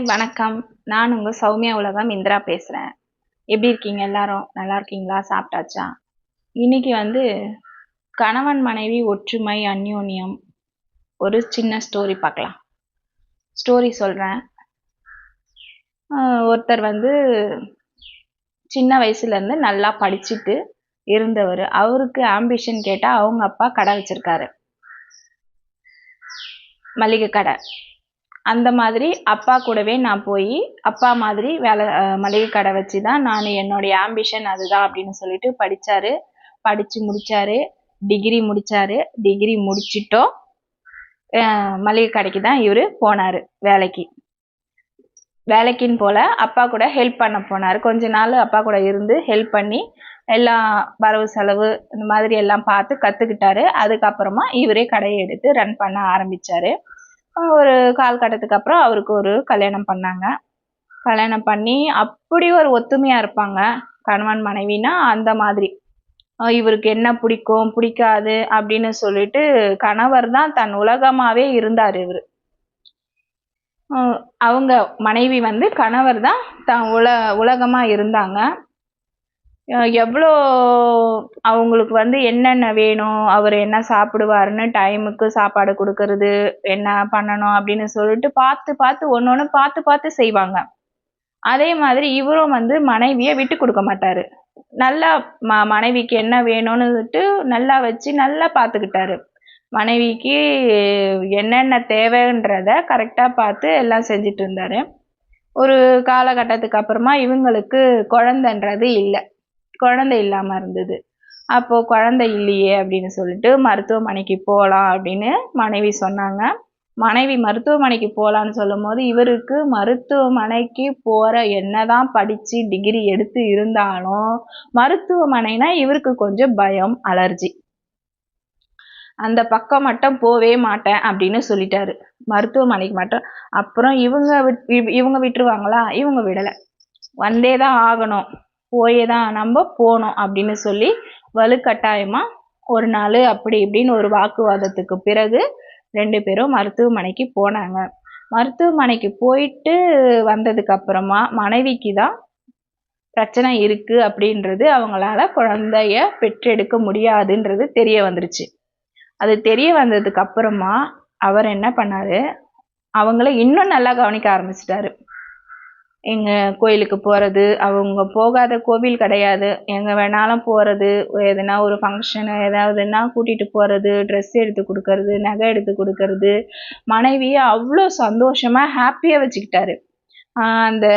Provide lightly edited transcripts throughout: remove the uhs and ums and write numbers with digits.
வணக்கம். நான் உங்க சௌமியா உலகம் இந்திரா பேசுறேன். எப்படி இருக்கீங்க எல்லாரும்? நல்லா இருக்கீங்களா? சாப்பிட்டாச்சா? இன்னைக்கு கணவன் மனைவி ஒற்றுமை, அந்யோன்யம் ஒரு சின்ன ஸ்டோரி பார்க்கலாம். ஸ்டோரி சொல்றேன். ஒருத்தர் சின்ன வயசுல இருந்து நல்லா படிச்சுட்டு இருந்தவர். அவருக்கு ஆம்பிஷன் கேட்டா அவங்க அப்பா கடை வச்சிருக்காரு, மளிகை கடை. அந்த மாதிரி அப்பா கூடவே நான் போய் அப்பா மாதிரி வேலை மளிகை கடை வச்சு தான் நான் என்னுடைய ஆம்பிஷன் அதுதான் அப்படின்னு சொல்லிட்டு படித்தார். படித்து முடித்தார். டிகிரி முடித்தார். டிகிரி முடிச்சிட்டோம் மளிகை கடைக்கு தான் இவர் போனார் வேலைக்குன்னு போல் அப்பா கூட ஹெல்ப் பண்ண போனார். கொஞ்ச நாள் அப்பா கூட இருந்து ஹெல்ப் பண்ணி எல்லாம் வரவு செலவு இந்த மாதிரி எல்லாம் பார்த்து கற்றுக்கிட்டாரு. அதுக்கப்புறமா இவரே கடையை எடுத்து ரன் பண்ண ஆரம்பித்தார். ஒரு காலகட்டத்துக்கு அப்புறம் அவருக்கு ஒரு கல்யாணம் பண்ணாங்க. கல்யாணம் பண்ணி அப்படி ஒரு ஒத்துமையாக இருப்பாங்க கணவன் மனைவினா. அந்த மாதிரி இவருக்கு என்ன பிடிக்கும் பிடிக்காது அப்படின்னு சொல்லிட்டு கணவர் தான் தன் உலகமாகவே இருந்தார். இவர் அவங்க மனைவி கணவர் தான் தன் உலகமாக இருந்தாங்க. எவ்வளோ அவங்களுக்கு என்னென்ன வேணும், அவர் என்ன சாப்பிடுவாருன்னு டைமுக்கு சாப்பாடு கொடுக்கறது, என்ன பண்ணணும் அப்படின்னு சொல்லிட்டு பார்த்து பார்த்து ஒன்று பார்த்து பார்த்து செய்வாங்க. அதே மாதிரி இவரும் மனைவியை விட்டு கொடுக்க மாட்டார். நல்லா மனைவிக்கு என்ன வேணும்னுட்டு நல்லா வச்சு நல்லா பார்த்துக்கிட்டாரு. மனைவிக்கு என்னென்ன தேவைன்றத கரெக்டாக பார்த்து எல்லாம் செஞ்சுட்டு இருந்தார். ஒரு காலகட்டத்துக்கு அப்புறமா இவங்களுக்கு குழந்தைன்றது இல்லை, குழந்தை இல்லாமல் இருந்தது. அப்போது குழந்தை இல்லையே அப்படின்னு சொல்லிட்டு மருத்துவமனைக்கு போகலாம் அப்படின்னு மனைவி சொன்னாங்க. மனைவி மருத்துவமனைக்கு போகலான்னு சொல்லும் போது இவருக்கு மருத்துவமனைக்கு போகிற என்னதான் படித்து டிகிரி எடுத்து இருந்தாலும் மருத்துவமனைனா இவருக்கு கொஞ்சம் பயம், அலர்ஜி. அந்த பக்கம் மட்டும் போவே மாட்டேன் அப்படின்னு சொல்லிட்டாரு, மருத்துவமனைக்கு மட்டும். அப்புறம் இவங்க விட்டுருவாங்களா? இவங்க விடலை. வந்தே தான் ஆகணும், போயே தான் நம்ம போகணும் அப்படின்னு சொல்லி வலுக்கட்டாயமாக ஒரு நாள் அப்படி இப்படின்னு ஒரு வாக்குவாதத்துக்கு பிறகு 2 பேரும் மருத்துவமனைக்கு போனாங்க. மருத்துவமனைக்கு போயிட்டு வந்ததுக்கு அப்புறமா மனைவிக்கு தான் பிரச்சனை இருக்கு அப்படின்றது, அவங்களால குழந்தைய பெற்றெடுக்க முடியாதுன்றது தெரிய வந்துருச்சு. அது தெரிய வந்ததுக்கு அப்புறமா அவர் என்ன பண்ணாரு, அவங்கள இன்னும் நல்லா கவனிக்க ஆரம்பிச்சிட்டாரு. எங்கள் கோயிலுக்கு போகிறது, அவங்க போகாத கோவில் கிடையாது, எங்கே வேணாலும் போகிறது, எதுனா ஒரு ஃபங்க்ஷனு ஏதாவதுன்னா கூட்டிகிட்டு போகிறது, ட்ரெஸ் எடுத்து கொடுக்கறது, நகை எடுத்து கொடுக்கறது, மனைவியை அவ்வளோ சந்தோஷமாக ஹாப்பியாக வச்சுக்கிட்டாரு. அந்த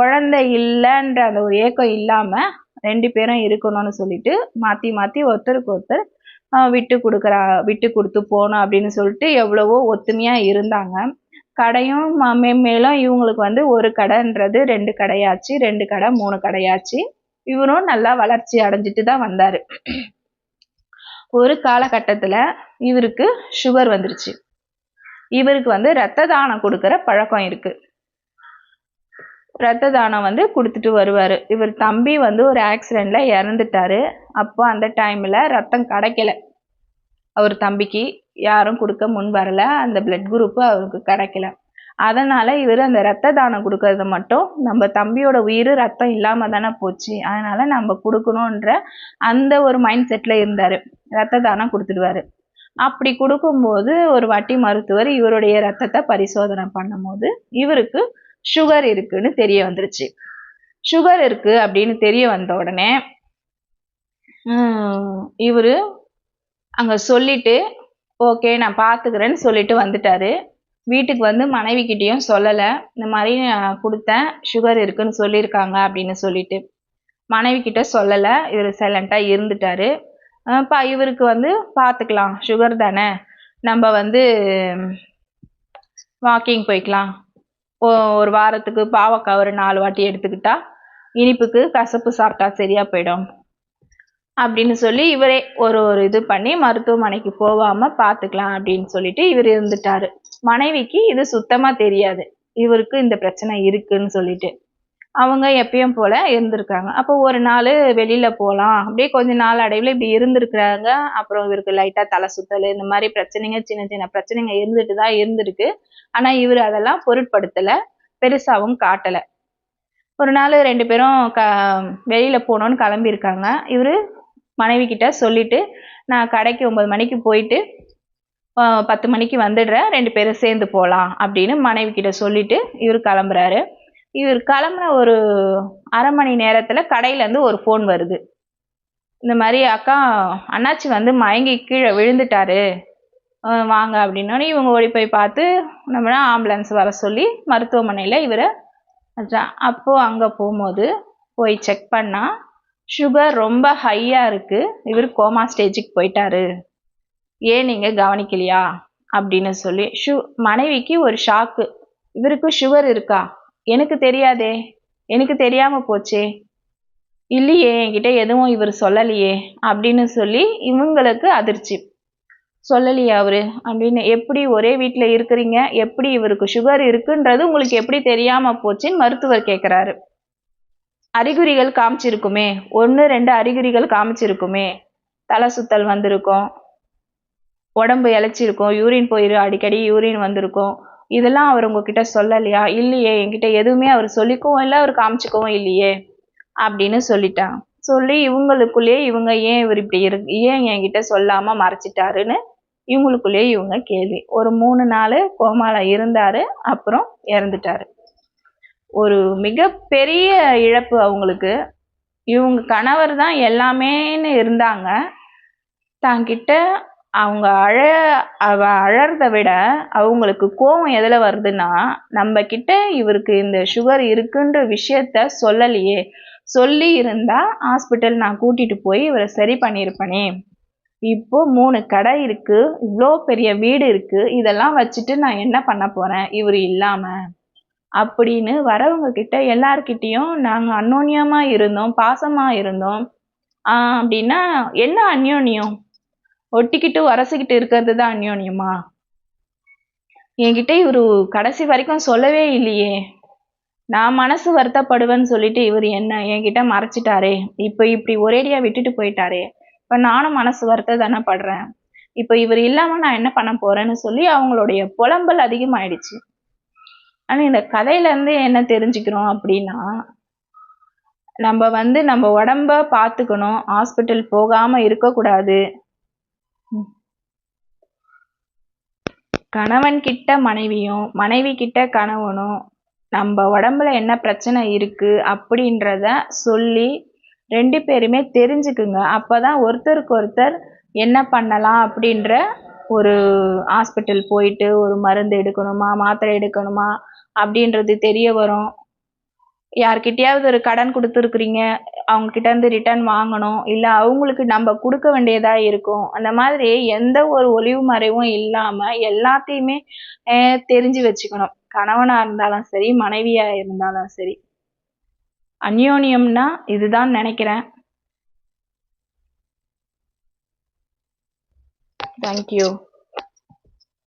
குழந்தை இல்லைன்ற அந்த ஒரு ஏக்கம் இல்லாமல் 2 பேரும் இருக்கணும்னு சொல்லிட்டு மாற்றி மாற்றி ஒருத்தருக்கு ஒருத்தர் விட்டு கொடுத்து போகணும் அப்படின்னு சொல்லிட்டு எவ்வளவோ ஒத்துமையாக இருந்தாங்க. கடையும் மேலும் இவங்களுக்கு ஒரு கடைன்றது 2 கடையாச்சு, 2 கடை 3 கடையாச்சு. இவரும் நல்லா வளர்ச்சி அடைஞ்சிட்டு தான் வந்தார். ஒரு காலகட்டத்தில் இவருக்கு சுகர் வந்துருச்சு. இவருக்கு ரத்த தானம் கொடுக்குற பழக்கம் இருக்கு. ரத்த தானம் கொடுத்துட்டு வருவார். இவர் தம்பி ஒரு ஆக்சிடெண்ட்ல இறந்துட்டாரு. அப்போ அந்த டைமில் ரத்தம் கிடைக்கல, அவர் தம்பிக்கு யாரும் கொடுக்க முன் வரல, அந்த பிளட் குரூப்பு அவருக்கு கிடைக்கல. அதனால் இவர் அந்த ரத்த தானம் கொடுக்கறத மட்டும், நம்ம தம்பியோட உயிர் ரத்தம் இல்லாமல் தானே போச்சு, அதனால் நம்ம கொடுக்கணுன்ற அந்த ஒரு மைண்ட் செட்டில் இருந்தார். ரத்த தானம் கொடுத்துடுவார். அப்படி கொடுக்கும்போது ஒரு வாட்டி மருத்துவர் இவருடைய ரத்தத்தை பரிசோதனை பண்ணும்போது இவருக்கு சுகர் இருக்குன்னு தெரிய வந்துருச்சு. சுகர் இருக்கு அப்படின்னு தெரிய வந்த உடனே இவர் அங்கே சொல்லிட்டு ஓகே நான் பார்த்துக்கிறேன்னு சொல்லிட்டு வந்துட்டாரு. வீட்டுக்கு மனைவிக்கிட்டேயும் சொல்லலை, இந்த மாதிரி கொடுத்தேன், சுகர் இருக்குன்னு சொல்லியிருக்காங்க அப்படின்னு சொல்லிட்டு மனைவிக்கிட்ட சொல்லலை. இவர் சைலண்ட்டாக இருந்துட்டாரு. இவருக்கு பார்த்துக்கலாம், சுகர் தானே, நம்ம வாக்கிங் போய்க்கலாம், ஒரு வாரத்துக்கு பாவக்காய் ஒரு 4 வாட்டி எடுத்துக்கிட்டா இனிப்புக்கு கசப்பு சாப்பிட்டா சரியா போயிடும் அப்படின்னு சொல்லி இவரே ஒரு இது பண்ணி மருத்துவமனைக்கு போகாமல் பார்த்துக்கலாம் அப்படின்னு சொல்லிட்டு இவர் இருந்துட்டாரு. மனைவிக்கு இது சுத்தமாக தெரியாது, இவருக்கு இந்த பிரச்சனை இருக்குன்னு சொல்லிட்டு. அவங்க எப்பயும் போல இருந்திருக்காங்க. அப்போ ஒரு நாள் வெளியில் போகலாம், அப்படியே கொஞ்ச நாள் அடைவில் இப்படி இருந்திருக்கிறாங்க. அப்புறம் இவருக்கு லைட்டாக தலை சுத்தல் இந்த மாதிரி பிரச்சனைங்க, சின்ன சின்ன பிரச்சனைங்க இருந்துட்டு தான் இருந்திருக்கு. ஆனால் இவர் அதெல்லாம் பொருட்படுத்தலை. பெருசாவும் காட்டல. ஒரு நாள் 2 பேரும் வெளியில போகணும்னு கிளம்பியிருக்காங்க. இவரு மனைவி கிட்ட சொல்லிட்டு, நான் கடைக்கு 9 மணிக்கு போயிட்டு 10 மணிக்கு வந்துடுறேன், 2 பேரும் சேர்ந்து போகலாம் அப்படின்னு மனைவி கிட்ட சொல்லிட்டு இவர் கிளம்புறாரு. இவர் கிளம்புன ஒரு அரை மணி நேரத்துல கடையில இருந்து ஒரு ஃபோன் வருது. இந்த மாதிரி அக்கா அண்ணாச்சி வந்து மயங்கி கீழே விழுந்துட்டாரு, வாங்க அப்படின்னோடனே இவங்க ஓடி போய் பார்த்து நம்ம ஆம்புலன்ஸ் வர சொல்லி மருத்துவமனையில இவரை அப்போ அங்க போகும்போது போய் செக் பண்ணா சுகர் ரொம்ப ஹையா இருக்கு, இவர் கோமா ஸ்டேஜுக்கு போயிட்டாரு, ஏன் நீங்க கவனிக்கலையா அப்படின்னு சொல்லி மனைவிக்கு ஒரு ஷாக்கு. இவருக்கு சுகர் இருக்கா, எனக்கு தெரியாதே, எனக்கு தெரியாம போச்சே, இல்லையே என்கிட்ட எதுவும் இவர் சொல்லலையே அப்படின்னு சொல்லி இவங்களுக்கு அதிர்ச்சி. சொல்லலையே அவரு அப்படின்னு, எப்படி ஒரே வீட்டுல இருக்கிறீங்க, எப்படி இவருக்கு சுகர் இருக்குன்றது உங்களுக்கு எப்படி தெரியாம போச்சுன்னு மருத்துவர் கேட்கிறாரு. அறிகுறிகள் காமிச்சிருக்குமே, 1-2 அறிகுறிகள் காமிச்சிருக்குமே, தலை சுத்தல் வந்திருக்கும், உடம்பு இழைச்சிருக்கும், யூரின் போயிரு, அடிக்கடி யூரின் வந்திருக்கும், இதெல்லாம் அவர் உங்ககிட்ட சொல்லலையா? இல்லையே, என்கிட்ட எதுவுமே அவர் சொல்லிக்கவும் இல்லை, அவர் காமிச்சிக்கவும் இல்லையே அப்படின்னு சொல்லிட்டாங்க. சொல்லி இவங்களுக்குள்ளேயே இவங்க ஏன் இவர் இப்படி ஏன் என்கிட்ட சொல்லாம மறைச்சிட்டாருன்னு இவங்களுக்குள்ளேயே இவங்க கேள்வி. ஒரு 3 நாள் கோமால இருந்தாரு, அப்புறம் இறந்துட்டாரு. ஒரு மிகப்பெரிய இழப்பு அவங்களுக்கு. இவங்க கணவர் தான் எல்லாமேன்னு இருந்தாங்க. தாங்கிட்ட அவங்க அழறத விட அவங்களுக்கு கோவம் எதுல வருதுன்னா, நம்ம கிட்ட இவருக்கு இந்த சுகர் இருக்குன்ற விஷயத்த சொல்லலையே, சொல்லி இருந்தா ஹாஸ்பிட்டல் நான் கூட்டிட்டு போய் இவரை சரி பண்ணியிருப்பனே, இப்போ 3 கடை இருக்கு, இவ்வளோ பெரிய வீடு இருக்கு, இதெல்லாம் வச்சுட்டு நான் என்ன பண்ண போறேன் இவரு இல்லாம அப்படின்னு வரவங்க கிட்ட எல்லார்கிட்டயும் நாங்க அந்யோன்யமா இருந்தோம், பாசமா இருந்தோம் அப்படின்னா என்ன அந்யோன்யம்? ஒட்டிக்கிட்டு உரசிக்கிட்டு இருக்கிறது தான் அந்யோன்யமா? என்கிட்ட இவரு கடைசி வரைக்கும் சொல்லவே இல்லையே, நான் மனசு வருத்தப்படுவேன்னு சொல்லிட்டு இவர் என்ன என்கிட்ட மறைச்சிட்டாரே, இப்ப இப்படி ஒரேடியா விட்டுட்டு போயிட்டாரே, இப்ப நானும் மனசு வருத்த தானே படுறேன், இப்ப இவர் இல்லாம நான் என்ன பண்ண போறேன்னு சொல்லி அவங்களுடைய புலம்பல் அதிகமாயிடுச்சு. ஆனா இந்த கதையில இருந்து என்ன தெரிஞ்சுக்கிறோம் அப்படின்னா, நம்ம வந்து நம்ம உடம்ப பார்த்துக்கணும், ஹாஸ்பிட்டல் போகாம இருக்கக்கூடாது. கணவன் கிட்ட மனைவியும், மனைவி கிட்ட கணவனும் நம்ம உடம்புல என்ன பிரச்சனை இருக்கு அப்படின்றத சொல்லி 2 பேருமே தெரிஞ்சுக்குங்க. அப்பதான் ஒருத்தருக்கு ஒருத்தர் என்ன பண்ணலாம் அப்படின்ற ஒரு ஹாஸ்பிட்டல் போயிட்டு ஒரு மருந்து எடுக்கணுமா, மாத்திரை எடுக்கணுமா அப்படின்றது தெரிய வரும். யார்கிட்டயாவது ஒரு கடன் கொடுத்துருக்குறீங்க, அவங்க கிட்ட இருந்து ரிட்டர்ன் வாங்கணும், இல்ல அவங்களுக்கு நம்ம கொடுக்க வேண்டியதா இருக்கும். அந்த மாதிரி எந்த ஒரு ஒளிவு மறைவும் இல்லாம எல்லாத்தையுமே தெரிஞ்சு வச்சுக்கணும். கணவனா இருந்தாலும் சரி, மனைவியா இருந்தாலும் சரி. அந்யோன்யம்னா இதுதான் நினைக்கிறேன். தேங்க்யூ.